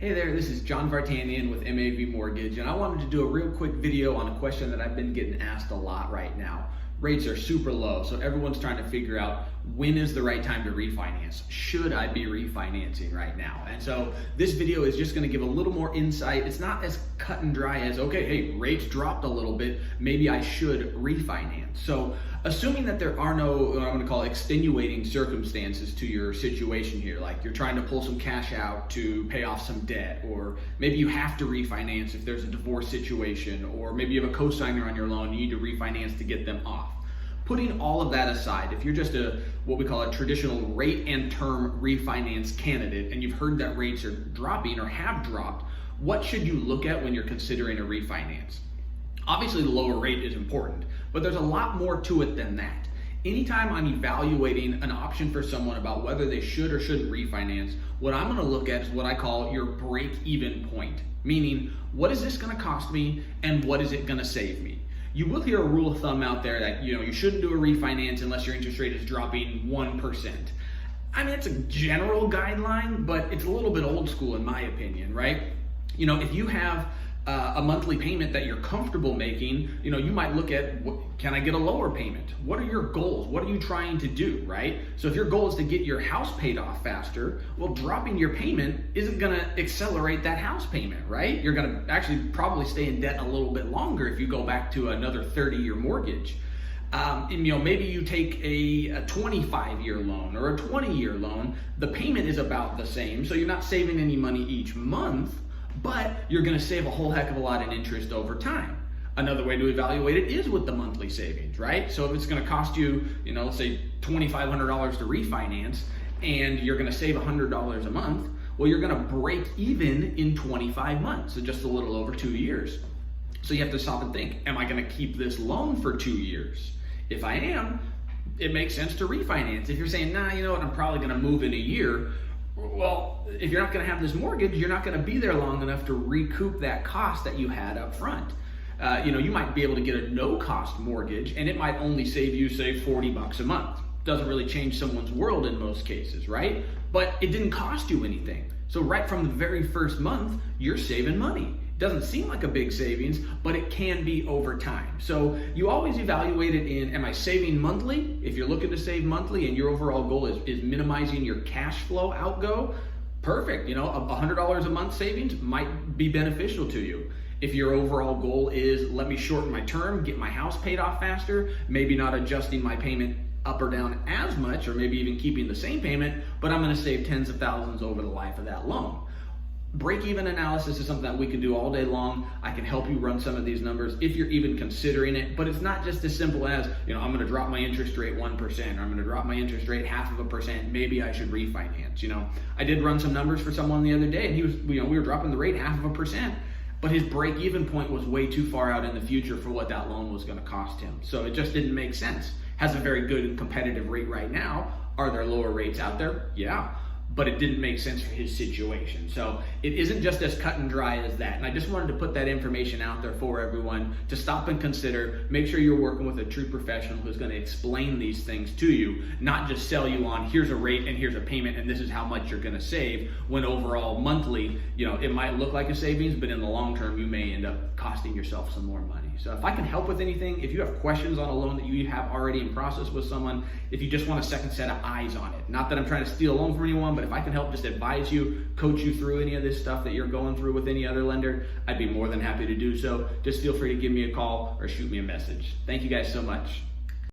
Hey there, this is John Vartanian with M.A.V. Mortgage, and I wanted to do a real quick video on a question that I've been getting asked a lot right now. Rates are super low, so everyone's trying to figure out when is the right time to refinance. Should I be refinancing right now? And so this video is just going to give a little more insight. It's not as cut and dry as, okay, hey, rates dropped a little bit, maybe I should refinance. So assuming that there are no, what I'm going to call extenuating circumstances to your situation here, like you're trying to pull some cash out to pay off some debt, or maybe you have to refinance if there's a divorce situation, or maybe you have a co-signer on your loan, you need to refinance to get them off. Putting all of that aside, if you're just what we call a traditional rate and term refinance candidate, and you've heard that rates are dropping or have dropped, what should you look at when you're considering a refinance? Obviously, the lower rate is important, but there's a lot more to it than that. Anytime I'm evaluating an option for someone about whether they should or shouldn't refinance, what I'm gonna look at is what I call your break-even point, meaning what is this gonna cost me and what is it gonna save me? You will hear a rule of thumb out there that you shouldn't do a refinance unless your interest rate is dropping 1%. I mean, it's a general guideline, but it's a little bit old school in my opinion, right? If you have a monthly payment that you're comfortable making, you might look at, can I get a lower payment? What are your goals? What are you trying to do, right? So if your goal is to get your house paid off faster, well, dropping your payment isn't gonna accelerate that house payment, right? You're gonna actually probably stay in debt a little bit longer if you go back to another 30-year mortgage. Maybe you take a 25-year loan or a 20-year loan, the payment is about the same, so you're not saving any money each month, but you're gonna save a whole heck of a lot in interest over time. Another way to evaluate it is with the monthly savings, right? So if it's gonna cost you, let's say $2,500 to refinance, and you're gonna save $100 a month, well, you're gonna break even in 25 months, so just a little over 2 years. So you have to stop and think, am I gonna keep this loan for 2 years? If I am, it makes sense to refinance. If you're saying, nah, you know what, I'm probably gonna move in a year, well, if you're not going to have this mortgage, you're not going to be there long enough to recoup that cost that you had up front. You might be able to get a no-cost mortgage, and it might only save you, say, $40 a month. Doesn't really change someone's world in most cases, right? But it didn't cost you anything. So right from the very first month, you're saving money. Doesn't seem like a big savings, but it can be over time. So you always evaluate it in, am I saving monthly? If you're looking to save monthly and your overall goal is minimizing your cash flow outgo, perfect. $100 a month savings might be beneficial to you. If your overall goal is, let me shorten my term, get my house paid off faster, maybe not adjusting my payment up or down as much, or maybe even keeping the same payment, but I'm gonna save tens of thousands over the life of that loan. Break-even analysis is something that we can do all day long. I can help you run some of these numbers if you're even considering it, but it's not just as simple as, I'm gonna drop my interest rate 1%, or I'm gonna drop my interest rate 0.5%, maybe I should refinance. I did run some numbers for someone the other day, and he was, we were dropping the rate 0.5%, but his break-even point was way too far out in the future for what that loan was gonna cost him. So it just didn't make sense. Has a very good and competitive rate right now. Are there lower rates out there? Yeah. But it didn't make sense for his situation. So it isn't just as cut and dry as that. And I just wanted to put that information out there for everyone to stop and consider. Make sure you're working with a true professional who's gonna explain these things to you, not just sell you on, here's a rate and here's a payment and this is how much you're gonna save, when overall monthly, it might look like a savings, but in the long term, you may end up costing yourself some more money. So if I can help with anything, if you have questions on a loan that you have already in process with someone, if you just want a second set of eyes on it, not that I'm trying to steal a loan from anyone, but if I can help just advise you, coach you through any of this stuff that you're going through with any other lender, I'd be more than happy to do so. Just feel free to give me a call or shoot me a message. Thank you guys so much.